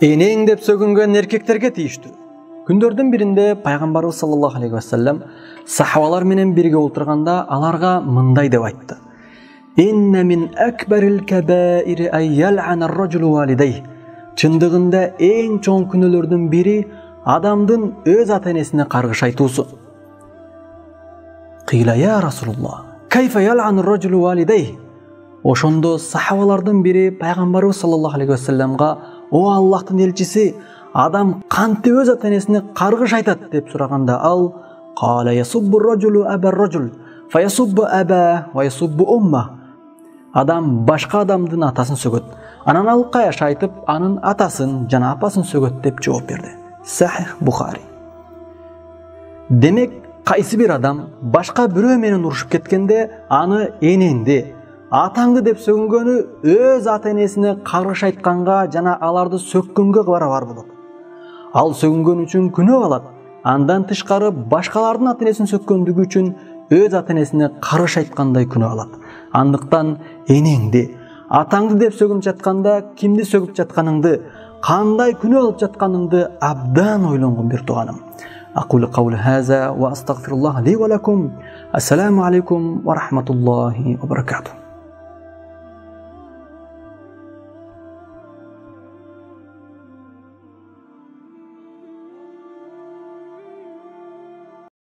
Enең деп сөгүнгөн эркектерге тийиштүү. Күндөрдүн биринде пайгамбарыбыз саллаллаху алейхи вассалам сахабалар менен бирге отурганда аларга мындай деп айтты. Инна мин акбарил кабаири ай ял'ана ар-раджулу валидей. Чындыгында эң чоң күнөөлөрдүн бири адамдын өз ата-энесине каргыш айтуусу. Кыйла я Расулуллах, кайфа ял'ану ар-раджулу валидей? Ошондо сахабалардын бири пайгамбарыбыз саллаллаху алейхи вассаламга: "О Аллахтын элчиси, адам кантип өз ата-энесине каргыш айтат?" деп сураганда ал: "Кала ясуббу ар-раджулу абар-раджул, фаясуббу аба ва ясуббу умма." Адам башка адамдын атасын сөгөт, анан ал каяш айтып, анын атасын жана апасын сөгөт деп жооп берди. Сахих Бухари. Демек, кайсы бир адам башка бирөө менен урушуп кеткенде, аны энеңди, атаңды деп сөгүнгөнү өз ата-энесине каргыш айтканга жана аларды сөккөнгө барабар болот. Ал сөгүнгөн үчүн күнөө алат. Андан тышкары башкалардын ата-энесин сөккөндүгү үчүн өз ата-энесине каргыш айткандай күнөө алат. Андыктан энеңди, атаңды деп сөгүп жатканда кимди сөгүп жатканыңды, кандай күнөө алып жатканыңды абдан ойлонгон бир тууганым. Aqulu qawli hadha wa astaghfirullah li wa lakum. Assalamu alaykum wa rahmatullahi wa barakatuh.